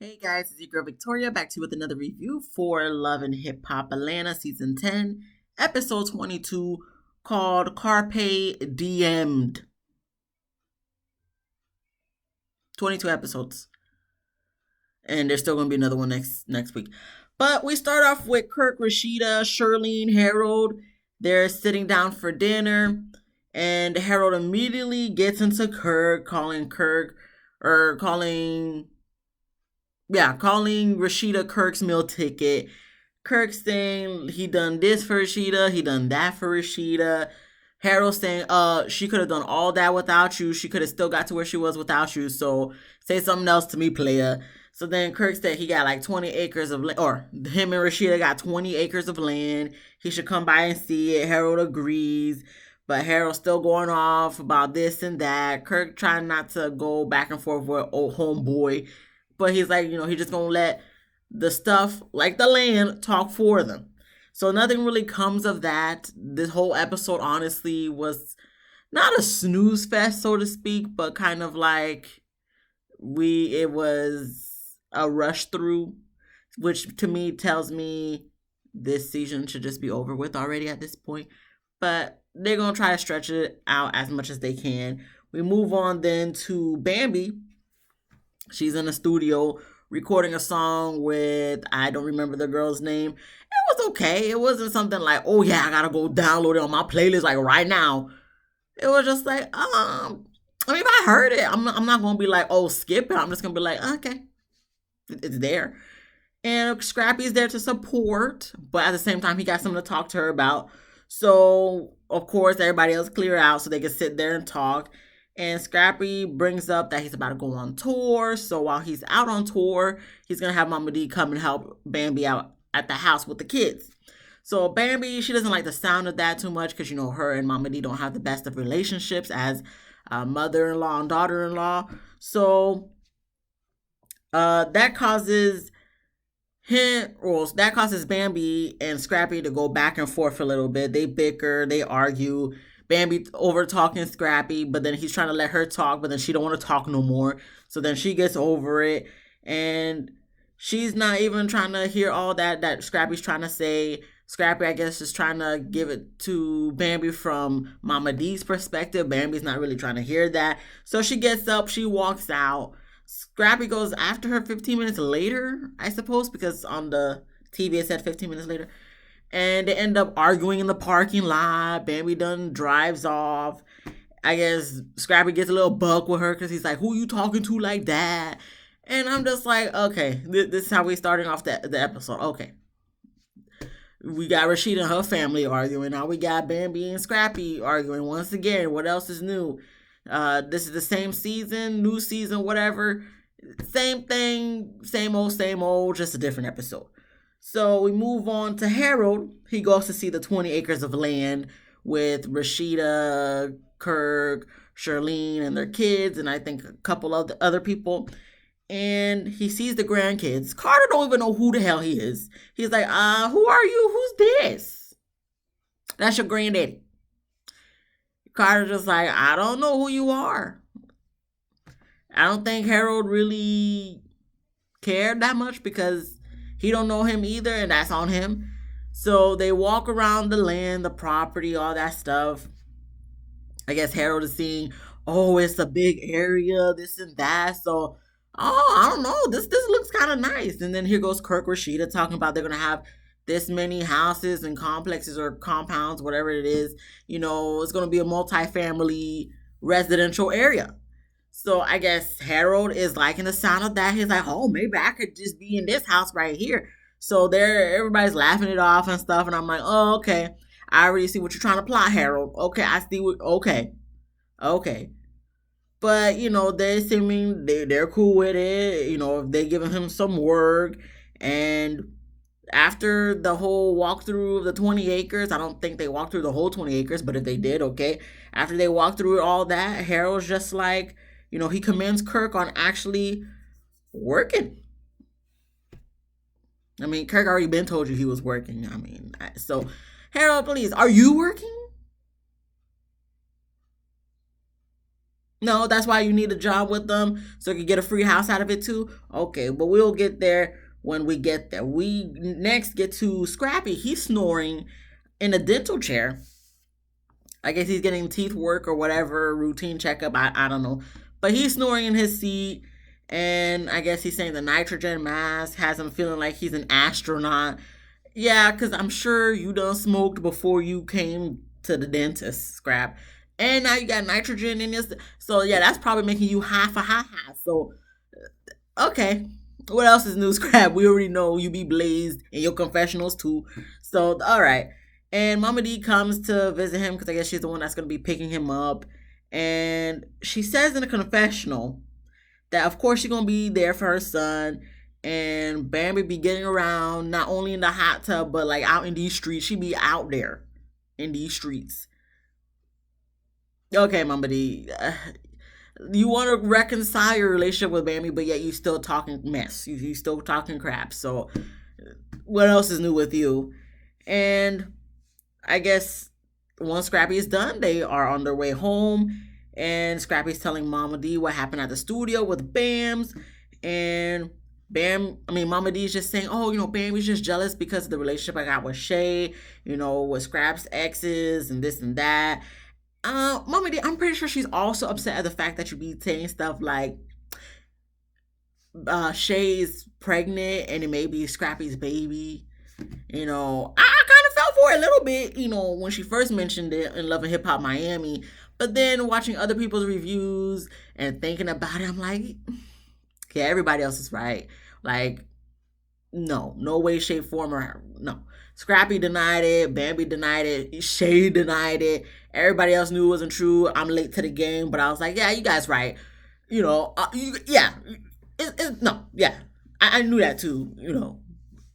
Hey guys, it's your girl Victoria back to you with another review for Love and Hip Hop Atlanta Season 10, Episode 22, called Carpe DM'd. 22 episodes. And there's still going to be another one next week. But we start off with Kirk, Rashida, Shirlene, Harold. They're sitting down for dinner. And Harold immediately gets into calling Rashida Kirk's meal ticket. Kirk saying he done this for Rashida, he done that for Rashida. Harold saying, she could have done all that without you. She could have still got to where she was without you. So say something else to me, player. So then Kirk said he got like 20 acres of land, or him and Rashida got 20 acres of land. He should come by and see it. Harold agrees. But Harold's still going off about this and that. Kirk trying not to go back and forth with old homeboy. But he's like, he's just going to let the stuff, like the land, talk for them. So nothing really comes of that. This whole episode, honestly, was not a snooze fest, so to speak, but kind of like it was a rush through, which to me tells me this season should just be over with already at this point. But they're going to try to stretch it out as much as they can. We move on then to Bambi. She's in the studio recording a song with, I don't remember the girl's name. It was okay. It wasn't something like, oh yeah, I gotta go download it on my playlist like right now. It was just like, if I heard it, I'm not gonna be like, oh, skip it. I'm just gonna be like, okay, it's there. And Scrappy's there to support, but at the same time, he got something to talk to her about. So of course, everybody else clear out so they can sit there and talk. And Scrappy brings up that he's about to go on tour. So while he's out on tour, he's going to have Mama D come and help Bambi out at the house with the kids. So Bambi, she doesn't like the sound of that too much because, her and Mama D don't have the best of relationships as mother-in-law and daughter-in-law. So that causes Bambi and Scrappy to go back and forth a little bit. They bicker, they argue. Bambi over talking Scrappy, but then he's trying to let her talk, but then she don't want to talk no more. So then she gets over it, and she's not even trying to hear all that Scrappy's trying to say. Scrappy, I guess, is trying to give it to Bambi from Mama D's perspective. Bambi's not really trying to hear that. So she gets up, she walks out. Scrappy goes after her 15 minutes later, I suppose, because on the TV it said 15 minutes later. And they end up arguing in the parking lot. Bambi done drives off. I guess Scrappy gets a little buck with her because he's like, who you talking to like that? And I'm just like, okay, this is how we starting off the episode. Okay. We got Rashida and her family arguing. Now we got Bambi and Scrappy arguing once again. What else is new? This is the same season, new season, whatever. Same thing, same old, just a different episode. So we move on to Harold. He goes to see the 20 acres of land with Rashida, Kirk, Shirlene, and their kids, and I think a couple of the other people. And he sees the grandkids. Carter don't even know who the hell he is. He's like, who are you? Who's this? That's your granddaddy. Carter just like, I don't know who you are. I don't think Harold really cared that much because he don't know him either, and that's on him. So they walk around the land, the property, all that stuff. I guess Harold is seeing, oh, it's a big area, this and that. So, I don't know, this looks kind of nice. And then here goes Kirk, Rashida talking about they're gonna have this many houses and complexes or compounds, whatever it is. It's gonna be a multi-family residential area. So I guess Harold is liking the sound of that. He's like, oh, maybe I could just be in this house right here. So everybody's laughing it off and stuff. And I'm like, oh, okay. I already see what you're trying to plot, Harold. Okay, I see okay. But, they're cool with it. If they're giving him some work. And after the whole walkthrough of the 20 acres, I don't think they walked through the whole 20 acres, but if they did, okay. After they walked through all that, Harold's just like, he commends Kirk on actually working. I mean, Kirk already been told you he was working. So Harold, please, are you working? No, that's why you need a job with them so you can get a free house out of it too. Okay, but we'll get there when we get there. We next get to Scrappy. He's snoring in a dental chair. I guess he's getting teeth work or whatever, routine checkup. I don't know. But he's snoring in his seat. And I guess he's saying the nitrogen mask has him feeling like he's an astronaut. Yeah, because I'm sure you done smoked before you came to the dentist, Scrap. And now you got nitrogen in this. So, yeah, that's probably making you half a high high. So, okay. What else is new, Scrap? We already know you be blazed in your confessionals, too. So, all right. And Mama D comes to visit him because I guess she's the one that's going to be picking him up. And she says in a confessional that, of course, she's going to be there for her son. And Bambi be getting around, not only in the hot tub, but like out in these streets. She be out there in these streets. Okay, Mama D. You want to reconcile your relationship with Bambi, but yet you still talking mess. You still talking crap. So, what else is new with you? And I guess once Scrappy is done, they are on their way home. And Scrappy's telling Mama D what happened at the studio with Bams. And Mama D is just saying, oh, Bambi's just jealous because of the relationship I got with Shay, with Scrap's exes and this and that. Mama D, I'm pretty sure she's also upset at the fact that you be saying stuff like Shay's pregnant and it may be Scrappy's baby. I kind of felt for it a little bit, when she first mentioned it in Love and Hip Hop Miami. But then watching other people's reviews and thinking about it, I'm like, yeah, everybody else is right. Like, no way, shape, form, or no. Scrappy denied it. Bambi denied it. Shay denied it. Everybody else knew it wasn't true. I'm late to the game, but I was like, yeah, you guys right. Yeah. No, yeah. I knew that too,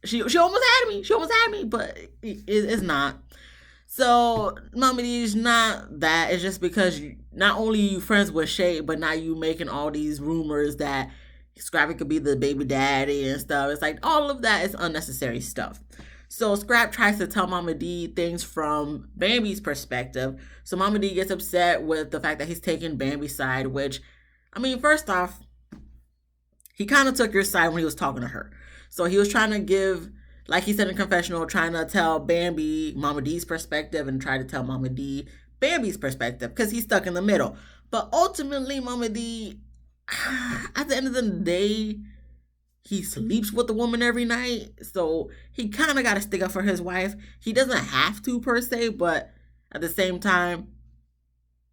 She almost had me. She almost had me, but it's not. So, Mama D's not that. It's just because not only you friends with Shay, but now you making all these rumors that Scrappy could be the baby daddy and stuff. It's like all of that is unnecessary stuff. So Scrap tries to tell Mama D things from Bambi's perspective. So Mama D gets upset with the fact that he's taking Bambi's side, which, first off, he kind of took your side when he was talking to her. So he was trying to give, like he said in confessional, trying to tell Bambi Mama D's perspective and try to tell Mama D Bambi's perspective because he's stuck in the middle. But ultimately, Mama D, at the end of the day, he sleeps with the woman every night. So he kind of got to stick up for his wife. He doesn't have to per se, but at the same time,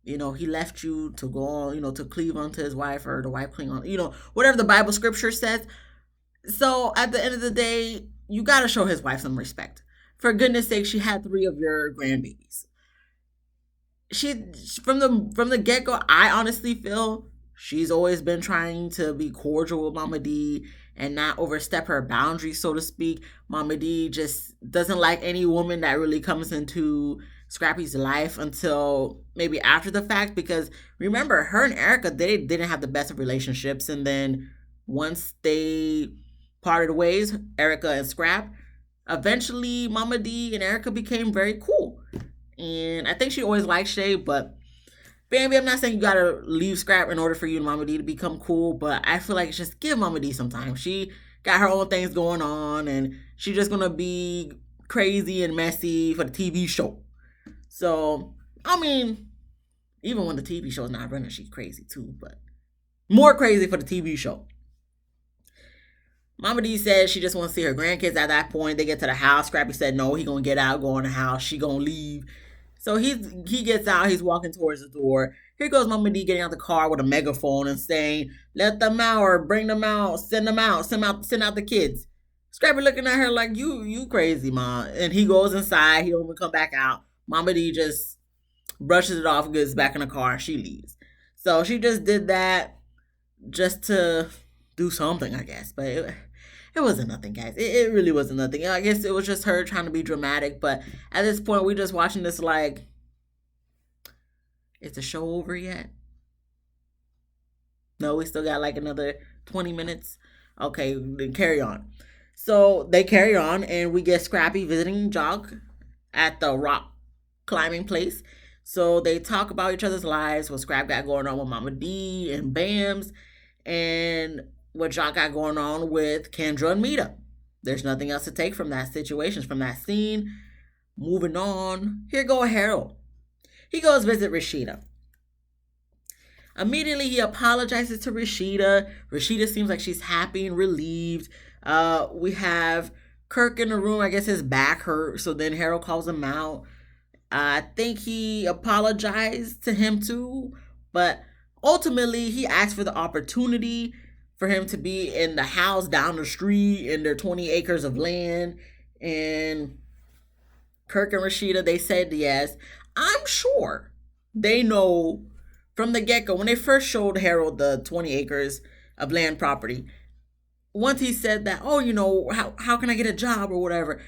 he left you to go on, to cleave unto his wife or the wife cling on, whatever the Bible scripture says. So at the end of the day, you got to show his wife some respect. For goodness sake, she had 3 of your grandbabies. She from the get-go, I honestly feel she's always been trying to be cordial with Mama D and not overstep her boundaries, so to speak. Mama D just doesn't like any woman that really comes into Scrappy's life until maybe after the fact, because remember, her and Erica, they didn't have the best of relationships, and then once they parted ways, Erica and Scrap, eventually Mama D and Erica became very cool. And I think she always liked Shay, but Bambi, I'm not saying you gotta leave Scrap in order for you and Mama D to become cool, but I feel like it's just give Mama D some time. She got her own things going on, and she's just gonna be crazy and messy for the TV show. So, even when the TV show's not running, she's crazy too, but more crazy for the TV show. Mama D said she just wants to see her grandkids. At that point, they get to the house. Scrappy said no, he gonna get out, go in the house. She gonna leave. So he gets out. He's walking towards the door. Here goes Mama D getting out the car with a megaphone and saying, "Let them out or bring them out. Send them out. Send out the kids." Scrappy looking at her like, you crazy, Ma. And he goes inside. He don't even come back out. Mama D just brushes it off, gets back in the car, and she leaves. So she just did that just to do something, I guess. But it wasn't nothing, guys. It really wasn't nothing. I guess it was just her trying to be dramatic. But at this point, we just watching this like, is the show over yet? No, we still got like another 20 minutes. Okay, then carry on. So they carry on, and we get Scrappy visiting Jog at the rock climbing place. So they talk about each other's lives, what Scrap got going on with Mama D and Bams, and what Jock got going on with Kendra and Mita. There's nothing else to take from that situation, from that scene. Moving on, here go Harold. He goes visit Rashida. Immediately, he apologizes to Rashida. Rashida seems like she's happy and relieved. We have Kirk in the room. I guess his back hurt, so then Harold calls him out. I think he apologized to him too, but ultimately, he asked for the opportunity for him to be in the house down the street in their 20 acres of land. And Kirk and Rashida, they said yes. I'm sure they know from the get go when they first showed Harold the 20 acres of land property. Once he said that, oh, how can I get a job or whatever,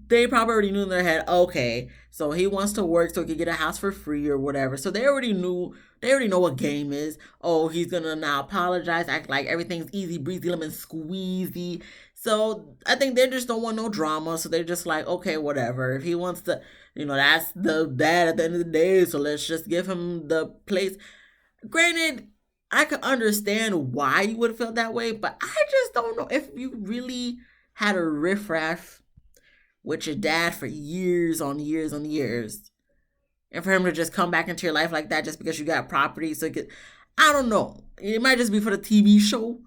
they probably already knew in their head, okay, so he wants to work so he could get a house for free or whatever. So they already know what game is. Oh, he's gonna now apologize, act like everything's easy breezy, lemon squeezy. So I think they just don't want no drama. So they're just like, okay, whatever. If he wants to, that's the dad at the end of the day. So let's just give him the place. Granted, I could understand why you would feel that way, but I just don't know if you really had a riffraff with your dad for years on years on years, and for him to just come back into your life like that just because you got property. So I don't know. It might just be for the TV show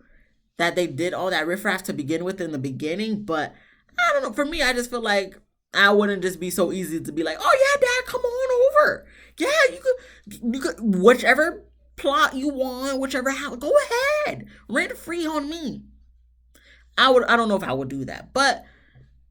that they did all that riffraff to begin with in the beginning, but I don't know. For me, I just feel like I wouldn't just be so easy to be like, oh yeah, dad, come on over. Yeah, you could whichever plot you want, whichever house, go ahead, rent free on me. I don't know if I would do that, but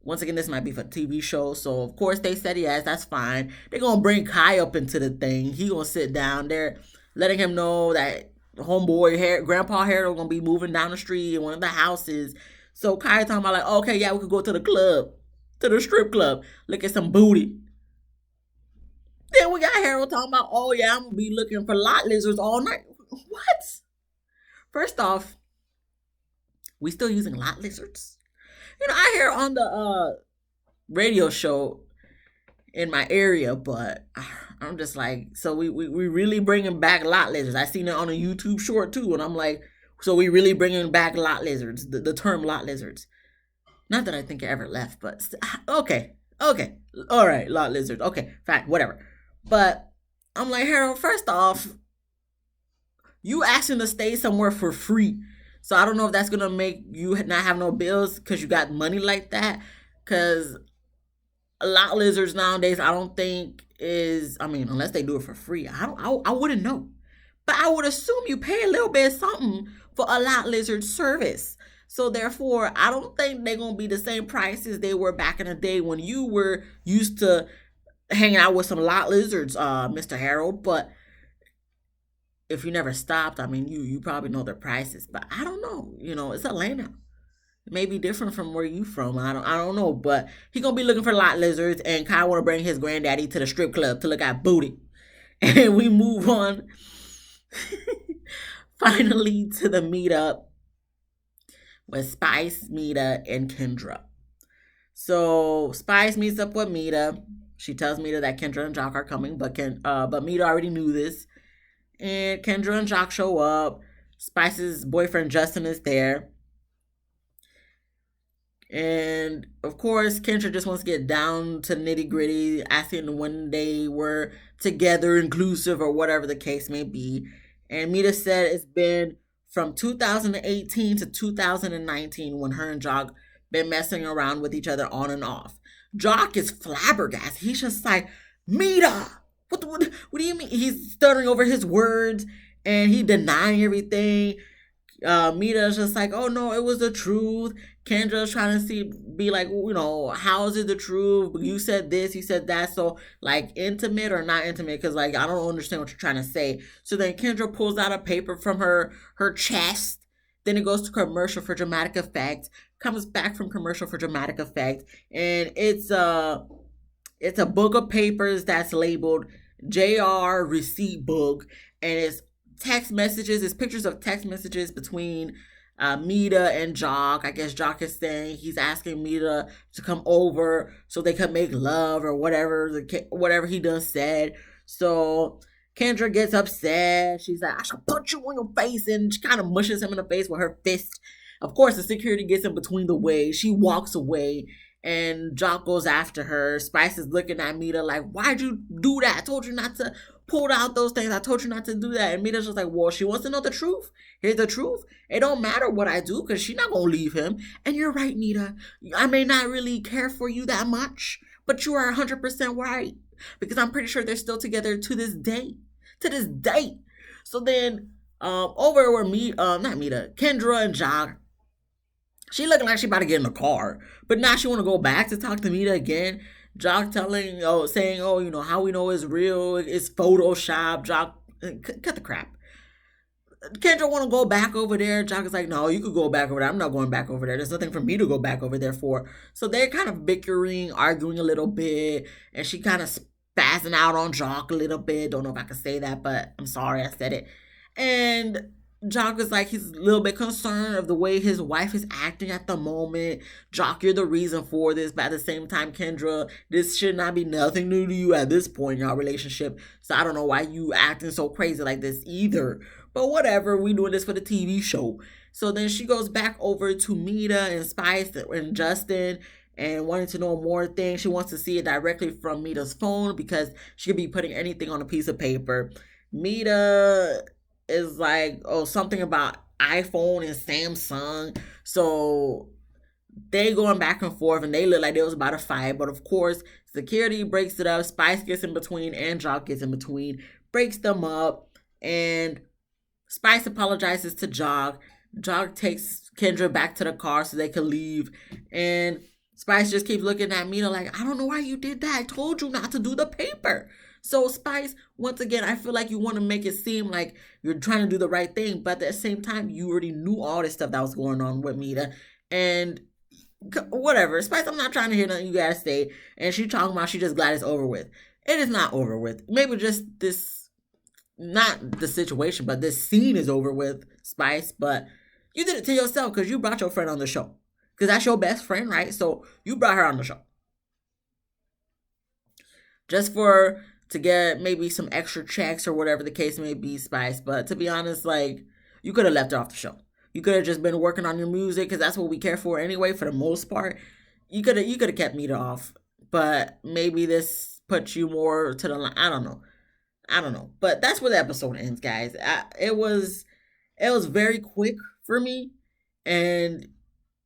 once again, this might be for TV show, so of course they said yes, that's fine. They're gonna bring Kai up into the thing. He gonna sit down there, letting him know that homeboy Grandpa Harold gonna be moving down the street in one of the houses. So Kai talking about like, okay, yeah, we could go to the club, to the strip club, look at some booty. Then we got Harold talking about, oh yeah, I'm gonna be looking for lot lizards all night. What? First off, we still using lot lizards? I hear on the radio show in my area, but I'm just like, so we really bringing back lot lizards. I seen it on a YouTube short too, and I'm like, so we really bringing back lot lizards, the term lot lizards. Not that I think it ever left, but okay, all right, lot lizards, okay, fine, whatever. But I'm like, Harold, first off, you asking to stay somewhere for free. So I don't know if that's gonna make you not have no bills because you got money like that. Because a lot of lizards nowadays, I don't think is. I mean, unless they do it for free, I wouldn't know. But I would assume you pay a little bit of something for a lot lizard service. So therefore, I don't think they're gonna be the same prices they were back in the day when you were used to hanging out with some lot lizards, Mr. Harold. But if you never stopped, I mean, you probably know their prices, but I don't know. It's Atlanta. It may be different from where you from. I don't know, but he gonna be looking for lot lizards, and Kyle wanna bring his granddaddy to the strip club to look at booty, and we move on. Finally to the meetup with Spice, Mita, and Kendra. So Spice meets up with Mita. She tells Mita that Kendra and Jock are coming, but Mita already knew this. And Kendra and Jock show up. Spice's boyfriend Justin is there. And of course, Kendra just wants to get down to nitty gritty, asking when they were together, inclusive, or whatever the case may be. And Mita said it's been from 2018 to 2019 when her and Jock been messing around with each other on and off. Jock is flabbergasted. He's just like, Mita! What do you mean? He's stuttering over his words and he denying everything. Mita's just like, oh no, it was the truth. Kendra's trying to be like, how is it the truth? You said this, you said that. So like intimate or not intimate? Because like, I don't understand what you're trying to say. So then Kendra pulls out a paper from her chest. Then it goes to commercial for dramatic effect. Comes back from commercial for dramatic effect. And it's a book of papers that's labeled JR receipt book, and it's text messages. It's pictures of text messages between Mita and Jock. I guess Jock is saying he's asking Mita to come over so they can make love or whatever he done said. So Kendra gets upset. She's like, I should punch you on your face. And she kind of mushes him in the face with her fist. Of course, the security gets in between the way. She walks away and Jock goes after her. Spice is looking at Mita like, why'd you do that? I told you not to pull out those things. I told you not to do that. And Mita's just like, well, she wants to know the truth. Here's the truth. It don't matter what I do because she's not going to leave him. And you're right, Mita. I may not really care for you that much, but you are 100% right because I'm pretty sure they're still together to this day. To this day. So then, over where not Mita, Kendra and Jock, she looking like she about to get in the car, but now she want to go back to talk to Mita again. Jock saying, oh, how we know it's real, it's Photoshop. Jock, cut the crap. Kendra want to go back over there. Jock is like, no, you could go back over there. I'm not going back over there. There's nothing for me to go back over there for. So they're kind of bickering, arguing a little bit, and she kind of spazzing out on Jock a little bit. Don't know if I can say that, but I'm sorry I said it. And Jock is like, he's a little bit concerned of the way his wife is acting at the moment. Jock, you're the reason for this. But at the same time, Kendra, this should not be nothing new to you at this point in your relationship. So I don't know why you acting so crazy like this either. But whatever, we doing this for the TV show. So then she goes back over to Mita and Spice and Justin and wanting to know more things. She wants to see it directly from Mita's phone because she could be putting anything on a piece of paper. Mita is like, oh, something about iPhone and Samsung. So they going back and forth and they look like they was about to fight. But of course, security breaks it up. Spice gets in between and Jock gets in between, breaks them up. And Spice apologizes to Jock. Jock takes Kendra back to the car so they can leave. And Spice just keeps looking at Mita like, I don't know why you did that. I told you not to do the paper. So Spice, once again, I feel like you want to make it seem like you're trying to do the right thing, but at the same time, you already knew all this stuff that was going on with Mita. And whatever. Spice, I'm not trying to hear nothing you gotta say. And she talking about she just glad it's over with. It is not over with. Maybe just this, not the situation, but this scene is over with, Spice. But you did it to yourself because you brought your friend on the show. Because that's your best friend, right? So you brought her on the show. Just to get maybe some extra checks or whatever the case may be, Spice. But to be honest, like, you could have left her off the show. You could have just been working on your music because that's what we care for anyway, for the most part. You could have kept Mita off. But maybe this puts you more to the line. I don't know. But that's where the episode ends, guys. It was very quick for me. And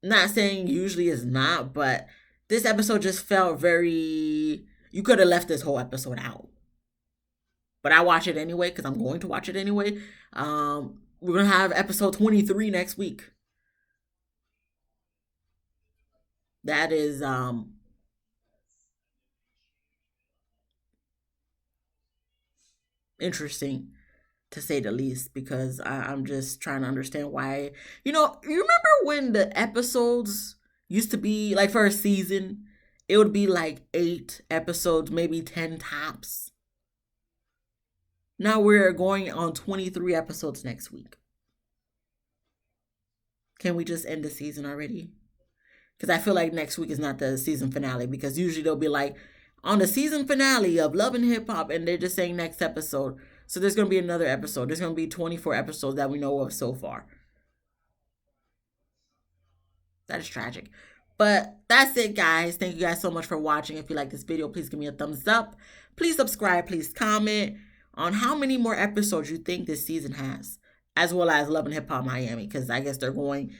not saying usually it's not, but this episode just felt very... You could have left this whole episode out. But I watch it anyway because I'm going to watch it anyway. We're going to have episode 23 next week. That is interesting to say the least because I'm just trying to understand why. You remember when the episodes used to be like for a season, it would be like 8 episodes, maybe 10 tops. Now we're going on 23 episodes next week. Can we just end the season already? Because I feel like next week is not the season finale because usually they'll be like on the season finale of Love and Hip Hop and they're just saying next episode. So there's going to be another episode. There's going to be 24 episodes that we know of so far. That is tragic. But that's it, guys. Thank you guys so much for watching. If you like this video, please give me a thumbs up. Please subscribe. Please comment on how many more episodes you think this season has, as well as Love and Hip Hop Miami, because I guess they're going,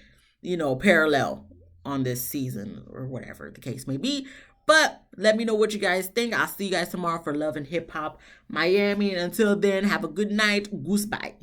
parallel on this season or whatever the case may be. But let me know what you guys think. I'll see you guys tomorrow for Love and Hip Hop Miami. And until then, have a good night. Goodbye.